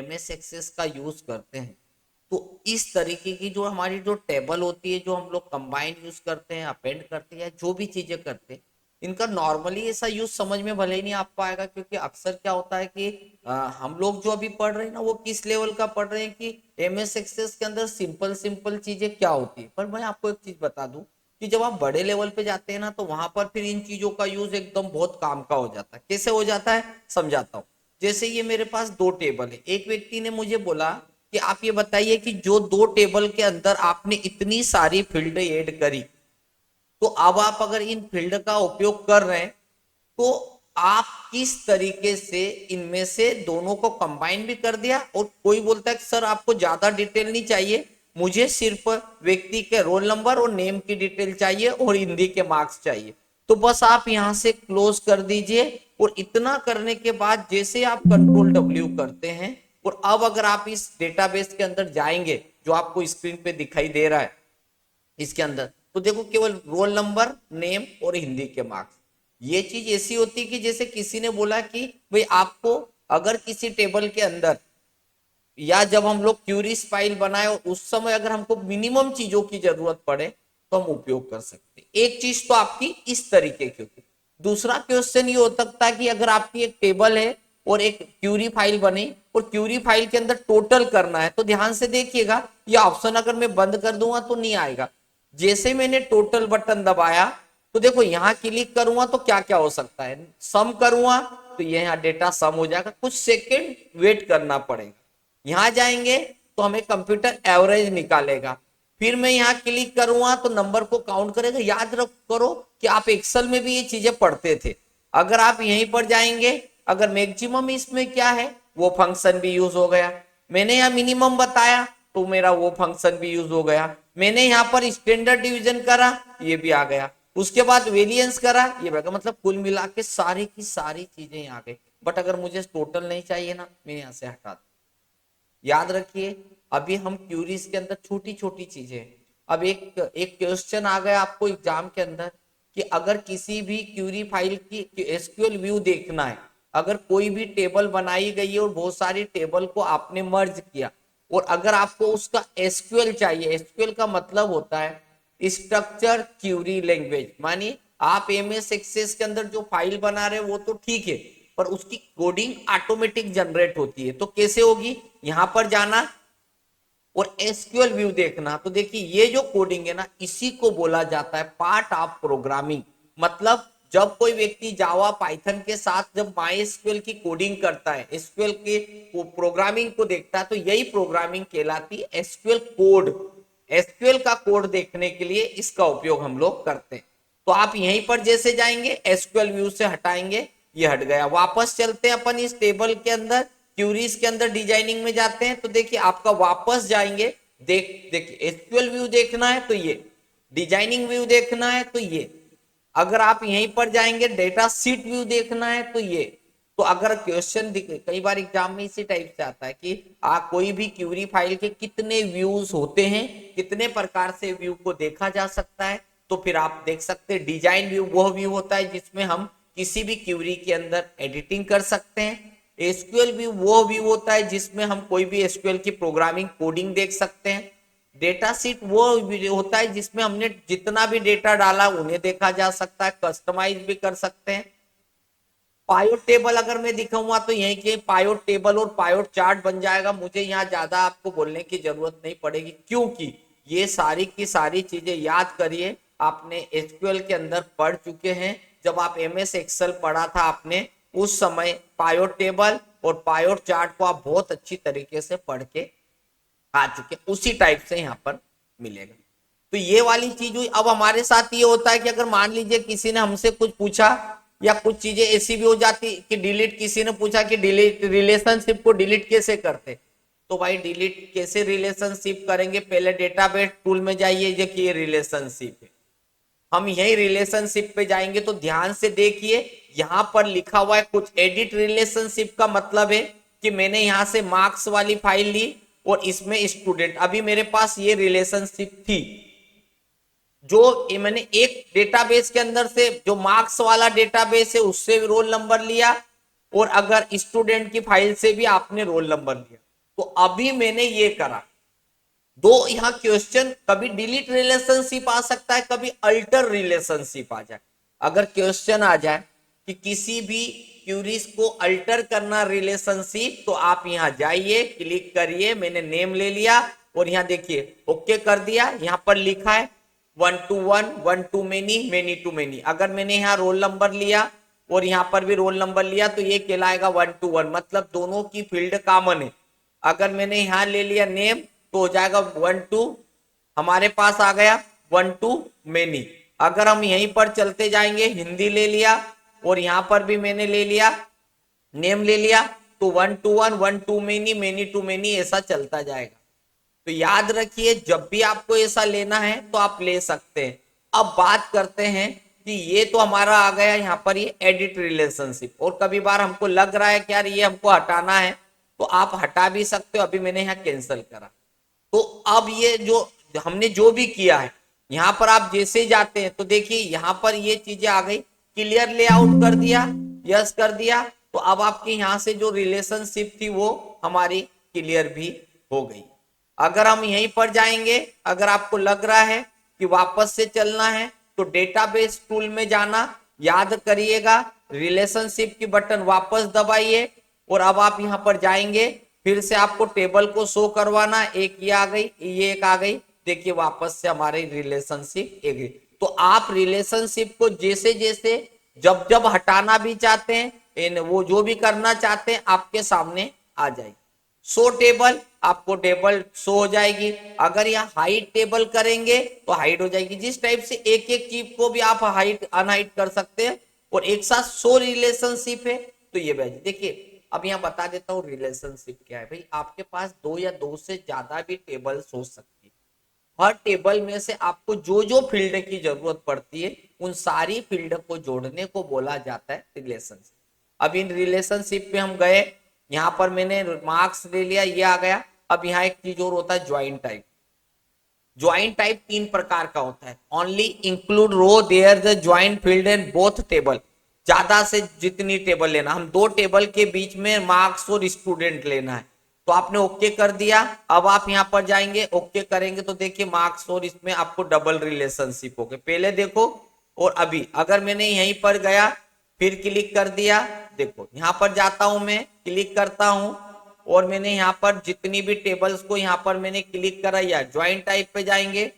MS access का use करते हैं तो इस तरीके की जो हमारी जो टेबल होती है, जो हम लोग कंबाइन यूज करते हैं, अपेंड करते हैं, जो भी चीजें करते हैं, इनका नॉर्मली ऐसा यूज समझ में भले ही नहीं आ पाएगा, क्योंकि अक्सर क्या होता है कि हम लोग जो अभी पढ़ रहे हैं ना, वो किस लेवल का पढ़ रहे हैं कि एमएस एक्सेस के अंदर सिंपल सिंपल चीजें क्या होती है। पर मैं आपको एक चीज बता दूं कि जब आप बड़े लेवल पे जाते हैं ना, तो वहां पर फिर इन चीजों का यूज एकदम बहुत काम का हो जाता है। कैसे हो जाता है समझाता हूँ। जैसे ये मेरे पास दो टेबल है, एक व्यक्ति ने मुझे बोला कि आप ये बताइए कि जो दो टेबल के अंदर आपने इतनी सारी फील्ड ऐड करी, तो अब आप अगर इन फील्ड का उपयोग कर रहे हैं, तो आप किस तरीके से इनमें से दोनों को कंबाइन भी कर दिया। और कोई बोलता है कि सर आपको ज्यादा डिटेल नहीं चाहिए, मुझे सिर्फ व्यक्ति के रोल नंबर और नेम की डिटेल चाहिए और हिंदी के मार्क्स चाहिए, तो बस आप यहां से क्लोज कर दीजिए। और इतना करने के बाद जैसे आप कंट्रोल डब्ल्यू करते हैं, और अब अगर आप इस डेटाबेस के अंदर जाएंगे जो आपको स्क्रीन पे दिखाई दे रहा है, इसके अंदर तो देखो केवल रोल नंबर, नेम और हिंदी के मार्क्स। ये चीज ऐसी होती है कि जैसे किसी ने बोला कि भाई आपको अगर किसी टेबल के अंदर, या जब हम लोग क्यूरीज फाइल बनाए और उस समय अगर हमको मिनिमम चीजों की जरूरत पड़े, तो हम उपयोग कर सकते हैं। एक चीज तो आपकी इस तरीके की होती है। दूसरा क्वेश्चन ये हो सकता है कि अगर आपकी एक टेबल है और एक क्यूरी फाइल बनी, और क्यूरी फाइल के अंदर टोटल करना है, तो ध्यान से देखिएगा ये ऑप्शन अगर मैं बंद कर दूंगा तो नहीं आएगा। जैसे मैंने टोटल बटन दबाया, तो देखो यहां क्लिक करूंगा तो क्या क्या हो सकता है, सम करूंगा तो ये यहाँ डेटा सम हो जाएगा, कुछ सेकेंड वेट करना पड़ेगा। यहां जाएंगे तो हमें कंप्यूटर एवरेज निकालेगा, फिर मैं यहाँ क्लिक करूंगा तो नंबर को काउंट करेगा। याद रख करो कि आप एक्सेल में भी ये चीजें पढ़ते थे। अगर आप यहीं पर जाएंगे, अगर मैक्सिमम इसमें क्या है वो फंक्शन भी यूज हो गया, मैंने यहाँ मिनिमम बताया तो मेरा वो फंक्शन भी यूज हो गया, मैंने यहाँ पर स्टैंडर्ड डिवीजन करा ये भी आ गया, उसके बाद वेरिएंस करा ये भी, मतलब कुल मिला के सारी की सारी चीजें यहाँ आ गई। बट अगर मुझे टोटल नहीं चाहिए ना, मैं यहाँ से हटा दूं। याद रखिए अभी हम क्यूरीज के अंदर छोटी छोटी चीजें। अब एक एक क्वेश्चन आ गया आपको एग्जाम के अंदर कि अगर किसी भी क्यूरी फाइल की एसक्यूएल व्यू देखना है, अगर कोई भी टेबल बनाई गई है और बहुत सारी टेबल को आपने मर्ज किया, और अगर आपको उसका एसक्यूएल चाहिए, एसक्यूएल का मतलब होता है स्ट्रक्चर क्यूरी लैंग्वेज, मानिए आप एमएस एक्सेस के अंदर जो फाइल बना रहे हो वो तो ठीक है, पर उसकी कोडिंग ऑटोमेटिक जनरेट होती है, तो कैसे होगी, यहां पर जाना और एसक्यूएल व्यू देखना। तो देखिए ये जो कोडिंग है ना, इसी को बोला जाता है पार्ट ऑफ प्रोग्रामिंग। मतलब जब कोई व्यक्ति जावा पाइथन के साथ जब माई एसक्यूएल की कोडिंग करता है, एसक्यूएल के प्रोग्रामिंग को देखता है, तो यही प्रोग्रामिंग कहलाती है एसक्यूएल कोड। एसक्यूएल का कोड देखने के लिए इसका उपयोग हम लोग करते हैं। तो आप यहीं पर जैसे जाएंगे एसक्यूएल व्यू से हटाएंगे, ये हट गया। वापस चलते हैं अपन इस टेबल के अंदर, क्यूरीज के अंदर डिजाइनिंग में जाते हैं, तो देखिए आपका वापस जाएंगे, देखिए एसक्यूएल व्यू देखना है तो ये, डिजाइनिंग व्यू देखना है तो ये, अगर आप यहीं पर जाएंगे डेटा सीट व्यू देखना है तो ये। तो अगर क्वेश्चन कई बार एग्जाम में इसी टाइप से आता है कि कोई भी क्यूरी फाइल के कितने व्यूज होते हैं, कितने प्रकार से व्यू को देखा जा सकता है, तो फिर आप देख सकते हैं डिजाइन व्यू वह व्यू होता है जिसमें हम किसी भी क्यूरी के अंदर एडिटिंग कर सकते हैं। एसक्यूएल व्यू वो व्यू होता है जिसमें हम कोई भी एसक्यूएल की प्रोग्रामिंग कोडिंग देख सकते हैं। डेटा सीट वो होता है जिसमें हमने जितना भी डेटा डाला उन्हें देखा जा सकता है, कस्टमाइज भी कर सकते हैं। पायोट टेबल अगर मैं दिखाऊंगा तो यही के पायोट टेबल और पायोट चार्ट बन जाएगा, मुझे यहाँ ज्यादा आपको बोलने की जरूरत नहीं पड़ेगी, क्योंकि ये सारी की सारी चीजें याद करिए आपने एसक्यूएल के अंदर पढ़ चुके हैं। जब आप एमएस एक्सेल पढ़ा था आपने, उस समय पायोट टेबल और पायोट चार्ट को आप बहुत अच्छी तरीके से पढ़ के आ चुके, उसी टाइप से यहाँ पर मिलेगा। तो ये वाली चीज हुई। अब हमारे साथ ये होता है कि अगर मान लीजिए किसी ने हमसे कुछ पूछा, या कुछ चीजें ऐसी भी हो जाती कि डिलीट, किसी ने पूछा कि डिलीट रिलेशनशिप को डिलीट कैसे करते, तो भाई डिलीट कैसे रिलेशनशिप करेंगे, पहले डेटाबेस टूल में जाइए, देखिए रिलेशनशिप है, हम यही रिलेशनशिप पे जाएंगे, तो ध्यान से देखिए यहां पर लिखा हुआ है कुछ एडिट रिलेशनशिप का मतलब है कि मैंने यहां से मार्क्स वाली फाइल ली और इसमें स्टूडेंट, अभी मेरे पास ये रिलेशनशिप थी, जो मैंने एक डेटाबेस के अंदर से जो मार्क्स वाला डेटाबेस है उससे रोल नंबर लिया, और अगर स्टूडेंट की फाइल से भी आपने रोल नंबर लिया, अभी मैंने ये करा। दो यहाँ क्वेश्चन, कभी डिलीट रिलेशनशिप आ सकता है, कभी अल्टर रिलेशनशिप आ जाए। अगर क्वेश्चन आ जाए कि किसी भी क्यूरीज को अल्टर करना रिलेशनशिप, तो आप यहाँ जाइए, क्लिक करिए, मैंने नेम ले लिया और यहाँ देखिए ओके कर दिया। यहाँ पर लिखा है 1 to 1, 1 to many, many to many। अगर मैंने यहाँ रोल नंबर लिया और यहाँ पर भी रोल नंबर लिया तो ये कहलाएगा 1 to 1, मतलब दोनों की फील्ड कॉमन है। अगर मैंने यहाँ ले लिया नेम तो हो जाएगा 1 to, हमारे पास आ गया 1 to many। अगर हम यहीं पर चलते जाएंगे, हिंदी ले लिया और यहाँ पर भी मैंने ले लिया नेम ले लिया, तो 1 to 1, 1 to many, many to many, ऐसा चलता जाएगा। तो याद रखिए जब भी आपको ऐसा लेना है तो आप ले सकते हैं। अब बात करते हैं कि ये तो हमारा आ गया यहाँ पर ये एडिट रिलेशनशिप, और कभी बार हमको लग रहा है कि यार ये हमको हटाना है तो आप हटा भी सकते हो। अभी मैंने यहाँ कैंसिल करा। तो अब ये जो हमने जो भी किया है यहाँ पर आप जैसे जाते हैं तो देखिए यहाँ पर ये चीजें आ गई, क्लियर लेआउट कर दिया, यस कर दिया, तो अब आपके यहाँ से जो रिलेशनशिप थी वो हमारी क्लियर भी हो गई। अगर हम यहीं पर जाएंगे, अगर आपको लग रहा है कि वापस से चलना है तो डेटाबेस टूल में जाना, याद करिएगा रिलेशनशिप की बटन वापस दबाइए और अब आप यहां पर जाएंगे, फिर से आपको टेबल को शो करवाना, एक ये आ गई, ये एक आ गई, देखिए वापस से हमारी रिलेशनशिप एक गई। तो आप रिलेशनशिप को जैसे जैसे जब जब हटाना भी चाहते हैं, वो जो भी करना चाहते हैं आपके सामने आ जाएगी। शो टेबल, आपको टेबल शो हो जाएगी। अगर यहाँ हाइट टेबल करेंगे तो हाइट हो जाएगी। जिस टाइप से एक एक चीज को भी आप हाइट अनहाइट कर सकते हैं और एक साथ शो रिलेशनशिप है तो ये बैठ। देखिए अब यहाँ बता देता हूँ रिलेशनशिप क्या है। भाई आपके पास दो या दो से ज्यादा भी टेबल हो सकती है। हर टेबल में से आपको जो जो फील्ड की जरूरत पड़ती है उन सारी फील्ड को जोड़ने को बोला जाता है रिलेशनशिप। अब इन रिलेशनशिप पे हम गए, यहाँ पर मैंने मार्क्स ले लिया, ये आ गया। अब यहाँ एक चीज और होता है ज्वाइन टाइप। ज्वाइन टाइप तीन प्रकार का होता है। Only include row there the join field and both table. ज्यादा से जितनी टेबल लेना, हम दो टेबल के बीच में मार्क्स और स्टूडेंट लेना है तो आपने ओके कर दिया। अब आप यहाँ पर जाएंगे, ओके करेंगे तो देखिए मार्क्स और इसमें आपको डबल रिलेशनशिप हो गए। पहले देखो और अभी अगर मैंने यहीं पर गया फिर क्लिक कर दिया, देखो यहाँ पर जाता हूं मैं, क्लिक करता हूं और मैंने यहाँ पर जितनी भी टेबल्स को यहाँ पर मैंने क्लिक करा, या ज्वाइन टाइप पे जाएंगे,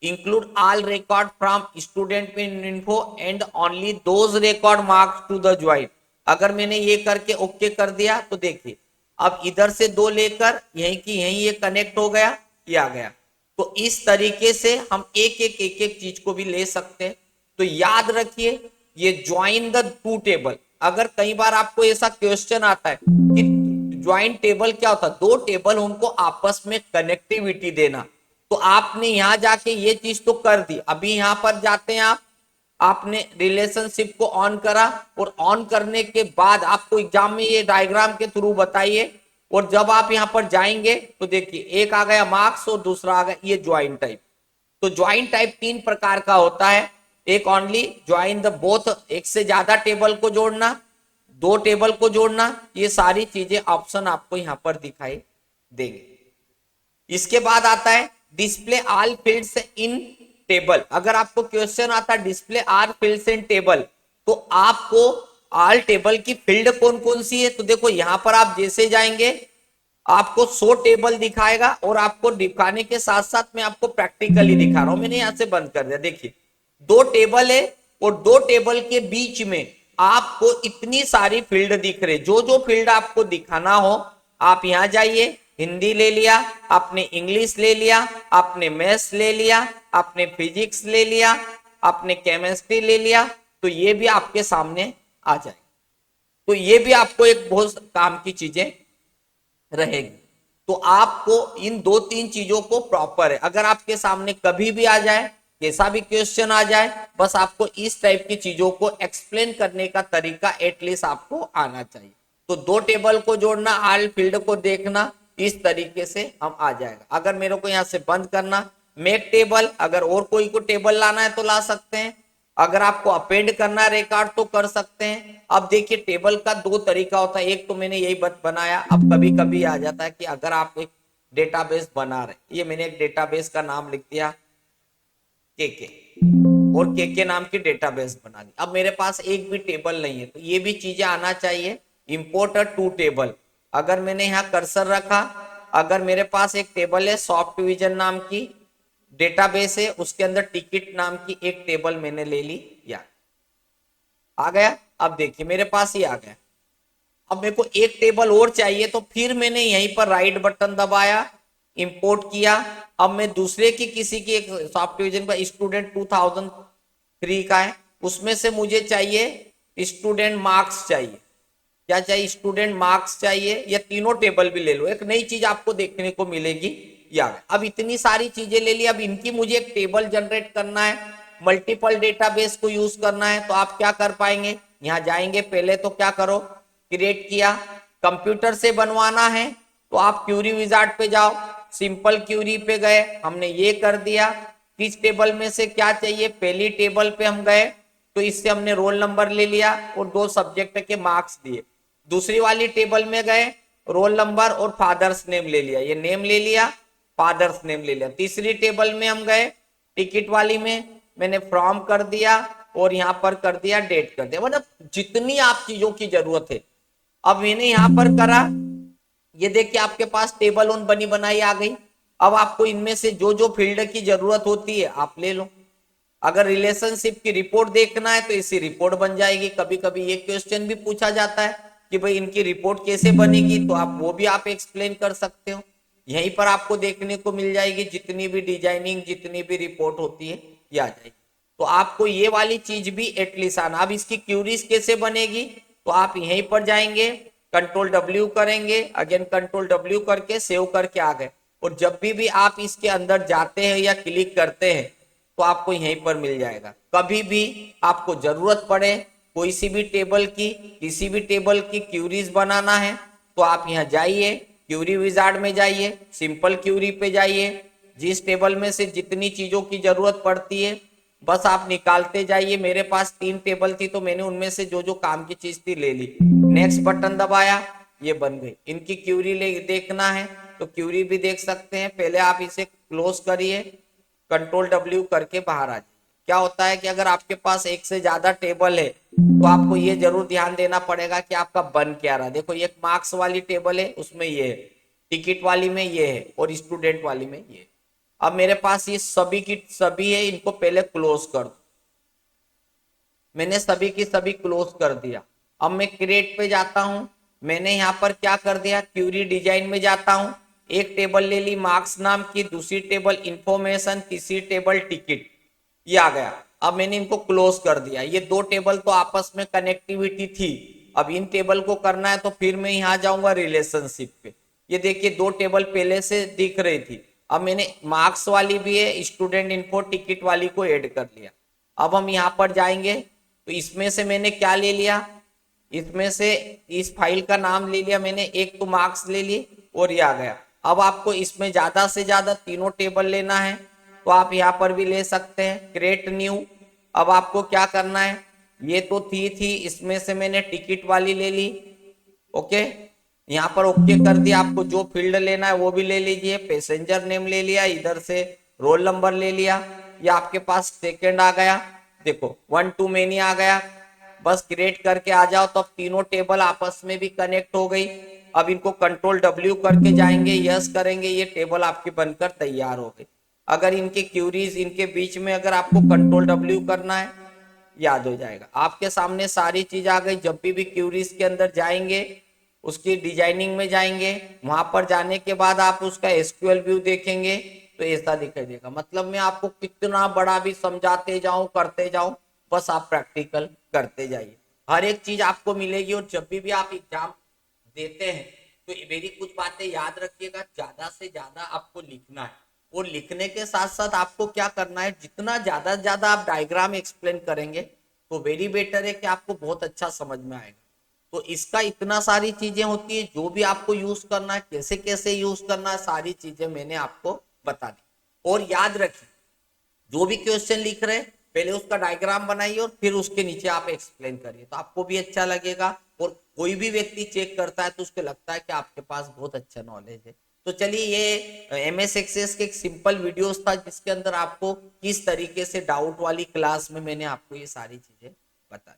include all record from student info and only those record marks to the join. अगर मैंने ये करके ओके कर दिया तो देखिए अब इधर से दो लेकर यहीं की यहीं ये कनेक्ट हो गया, ये आ गया। तो इस तरीके से हम एक एक चीज को भी ले सकते हैं। तो याद रखिए ये ज्वाइन द टू टेबल। अगर कई बार आपको ऐसा क्वेश्चन आता है कि ज्वाइंट टेबल क्या होता है, दो टेबल उनको आपस में कनेक्टिविटी देना, तो आपने यहां जाके ये चीज तो कर दी। अभी यहां पर जाते हैं आप, आपने रिलेशनशिप को ऑन करा और ऑन करने के बाद आपको एग्जाम में ये डायग्राम के थ्रू बताइए, और जब आप यहां पर जाएंगे तो देखिए एक आ गया मार्क्स और दूसरा आ गया ये ज्वाइन टाइप। तो ज्वाइन टाइप तीन प्रकार का होता है। एक ओनली ज्वाइन द बोथ, एक से ज्यादा टेबल को जोड़ना, दो टेबल को जोड़ना, ये सारी चीजें ऑप्शन आपको यहां पर दिखाई देंगे। इसके बाद आता है display all fields in table. अगर आपको क्वेश्चन आता है display all fields in table तो आपको ऑल टेबल की फील्ड कौन कौन सी है, तो देखो यहां पर आप जैसे जाएंगे आपको 100 टेबल दिखाएगा, और आपको दिखाने के साथ साथ मैं आपको प्रैक्टिकली दिखा रहा हूं। मैंने यहां से बंद कर दिया, देखिए दो टेबल है और दो टेबल के बीच में आपको इतनी सारी फील्ड दिख रही। जो जो फील्ड आपको दिखाना हो आप यहां जाइए, हिंदी ले लिया आपने, इंग्लिश ले लिया आपने, मैथ्स ले लिया आपने, फिजिक्स ले लिया आपने, केमिस्ट्री ले लिया, तो ये भी आपके सामने आ जाए। तो ये भी आपको एक बहुत काम की चीजें रहेगी। तो आपको इन दो तीन चीजों को प्रॉपर है, अगर आपके सामने कभी भी आ जाए, कैसा भी क्वेश्चन आ जाए, बस आपको इस टाइप की चीजों को एक्सप्लेन करने का तरीका एटलीस्ट आपको आना चाहिए। तो दो टेबल को जोड़ना, ऑल फील्ड को देखना, इस तरीके से हम आ जाएगा। अगर मेरे को यहां से बंद करना, मेक टेबल, अगर और कोई को टेबल लाना है तो ला सकते हैं, अगर आपको अपेंड करना है रिकॉर्ड तो कर सकते हैं। अब देखिए टेबल का दो तरीका होता है, एक तो मैंने यही बनाया। अब कभी कभी आ जाता है कि अगर आप एक डेटाबेस बना रहे, ये मैंने एक डेटाबेस का नाम लिख दिया के और के नाम की डेटाबेस बना दी। अब मेरे पास एक भी टेबल नहीं है, तो ये भी चीजें आना चाहिए। इंपोर्ट अ टू टेबल, अगर मैंने यहाँ कर्सर रखा, अगर मेरे पास एक टेबल है सॉफ्ट विजन नाम की डेटाबेस है, उसके अंदर टिकट नाम की एक टेबल मैंने ले ली, या आ गया। अब देखिए मेरे पास ही आ गया। अब मेरे को एक टेबल और चाहिए, तो फिर मैंने यहीं पर राइट बटन दबाया, इंपोर्ट किया। अब मैं दूसरे की किसी की एक सॉफ्ट विजन का स्टूडेंट 2003 का है, उसमें से मुझे चाहिए स्टूडेंट मार्क्स चाहिए। क्या चाहिए? स्टूडेंट मार्क्स चाहिए। या तीनों टेबल भी ले लो, एक नई चीज आपको देखने को मिलेगी। या अब इतनी सारी चीजें ले ली, अब इनकी मुझे एक टेबल जनरेट करना है, मल्टीपल डेटाबेस को यूज करना है। तो आप क्या कर पाएंगे, यहाँ जाएंगे, पहले तो क्या करो, क्रिएट किया। कंप्यूटर से बनवाना है तो आप क्यूरी विजार्ड पे जाओ, सिंपल क्यूरी पे गए, हमने ये कर दिया। किस टेबल में से क्या चाहिए, पहली टेबल पे हम गए, तो इससे हमने रोल नंबर ले लिया और दो सब्जेक्ट के मार्क्स दिए। दूसरी वाली टेबल में गए, रोल नंबर और फादर्स नेम ले लिया, ये नेम ले लिया, फादर्स नेम ले लिया। तीसरी टेबल में हम गए, टिकट वाली में मैंने फ्रॉम कर दिया और यहाँ पर कर दिया डेट कर दिया। मतलब जितनी आप चीजों की जरूरत है, अब मैंने यहाँ पर करा, ये देखिए आपके पास टेबल ऑन बनी बनाई आ गई। अब आपको इनमें से जो जो फील्ड की जरूरत होती है आप ले लो। अगर रिलेशनशिप की रिपोर्ट देखना है तो इसी रिपोर्ट बन जाएगी। कभी कभी ये क्वेश्चन भी पूछा जाता है कि भाई इनकी रिपोर्ट कैसे बनेगी, तो आप वो भी आप एक्सप्लेन कर सकते हो। यहीं पर आपको देखने को मिल जाएगी, जितनी भी डिजाइनिंग, जितनी भी रिपोर्ट होती है ये आ जाएगी। तो आपको ये वाली चीज भी एटलीस्ट आना। अब इसकी क्यूरीज कैसे बनेगी, तो आप यहीं पर जाएंगे, कंट्रोल डब्ल्यू करेंगे, अगेन कंट्रोल डब्ल्यू करके सेव करके आ गए। और जब भी आप इसके अंदर जाते हैं या क्लिक करते हैं तो आपको यहीं पर मिल जाएगा। कभी भी आपको जरूरत पड़े कोई सी भी टेबल की, किसी भी टेबल की क्यूरीज बनाना है, तो आप यहाँ जाइए, क्यूरी विजार्ड में जाइए, सिंपल क्यूरी पे जाइए, जिस टेबल में से जितनी चीजों की जरूरत पड़ती है बस आप निकालते जाइए। मेरे पास 3 टेबल थी तो मैंने उनमें से जो जो काम की चीज थी ले ली, नेक्स्ट बटन दबाया, ये बन गई। इनकी क्यूरी देखना है तो क्यूरी भी देख सकते हैं। पहले आप इसे क्लोज करिए, कंट्रोल डब्ल्यू करके बाहर आ जाइए। क्या होता है कि अगर आपके पास एक से ज्यादा टेबल है तो आपको ये जरूर ध्यान देना पड़ेगा कि आपका बन क्या रहा। देखो ये मार्क्स वाली टेबल है, उसमें ये है, टिकट वाली में ये है और स्टूडेंट वाली में ये है। अब मेरे पास ये सभी की सभी है, इनको पहले क्लोज कर दो। मैंने सभी की सभी क्लोज कर दिया। अब मैं क्रिएट पे जाता हूं, मैंने यहाँ पर क्या कर दिया, क्यूरी डिजाइन में जाता हूं, एक टेबल ले ली मार्क्स नाम की, दूसरी टेबल इंफॉर्मेशन, तीसरी टेबल टिकट, ये आ गया। अब मैंने इनको क्लोज कर दिया। ये दो टेबल तो आपस में कनेक्टिविटी थी, अब इन टेबल को करना है तो फिर मैं यहाँ जाऊंगा रिलेशनशिप पे। ये देखिए दो टेबल पहले से दिख रही थी, अब मैंने मार्क्स वाली भी है, स्टूडेंट इन्फो, टिकट वाली को ऐड कर लिया। अब हम यहाँ पर जाएंगे तो इसमें से मैंने क्या ले लिया, इसमें से इस फाइल का नाम ले लिया मैंने, एक तो मार्क्स ले ली और ये आ गया। अब आपको इसमें ज्यादा से ज्यादा तीनों टेबल लेना है तो आप यहाँ पर भी ले सकते हैं, क्रिएट न्यू। अब आपको क्या करना है, ये तो थी इसमें से मैंने टिकट वाली ले ली, ओके, यहाँ पर ओके कर दिया। आपको जो फील्ड लेना है वो भी ले लीजिए, पैसेंजर नेम ले लिया, इधर से रोल नंबर ले लिया, ये आपके पास सेकंड आ गया। देखो 1 टू मेनी आ गया। बस क्रिएट करके आ जाओ तो अब तीनों टेबल आपस में भी कनेक्ट हो गई। अब इनको कंट्रोल डब्ल्यू करके जाएंगे, यस करेंगे, ये टेबल आपकी बनकर तैयार हो गई। अगर इनके क्यूरीज इनके बीच में अगर आपको कंट्रोल डब्ल्यू करना है याद हो जाएगा। आपके सामने सारी चीज आ गई। जब भी क्यूरीज के अंदर जाएंगे उसकी डिजाइनिंग में जाएंगे, वहां पर जाने के बाद आप उसका एसक्यूएल व्यू देखेंगे तो ऐसा दिखाई देगा। मतलब मैं आपको कितना बड़ा भी समझाते जाऊं करते जाऊं, बस आप प्रैक्टिकल करते जाइए, हर एक चीज आपको मिलेगी। और जब भी आप एग्जाम देते हैं तो मेरी कुछ बातें याद रखिएगा, ज्यादा से ज्यादा आपको लिखना है। और लिखने के साथ साथ आपको क्या करना है, जितना ज्यादा से ज्यादा आप डायग्राम एक्सप्लेन करेंगे तो वेरी बेटर है कि आपको बहुत अच्छा समझ में आएगा। तो इसका इतना सारी चीजें होती है, जो भी आपको यूज करना है, कैसे कैसे यूज करना है, सारी चीजें मैंने आपको बता दी। और याद रखिए जो भी क्वेश्चन लिख रहे पहले उसका डायग्राम बनाइए और फिर उसके नीचे आप एक्सप्लेन करिए, तो आपको भी अच्छा लगेगा और कोई भी व्यक्ति चेक करता है तो उसको लगता है कि आपके पास बहुत अच्छा नॉलेज है। तो चलिए, ये एमएस एक्सेस के एक सिंपल वीडियोस था जिसके अंदर आपको किस तरीके से डाउट वाली क्लास में मैंने आपको ये सारी चीजें बताई।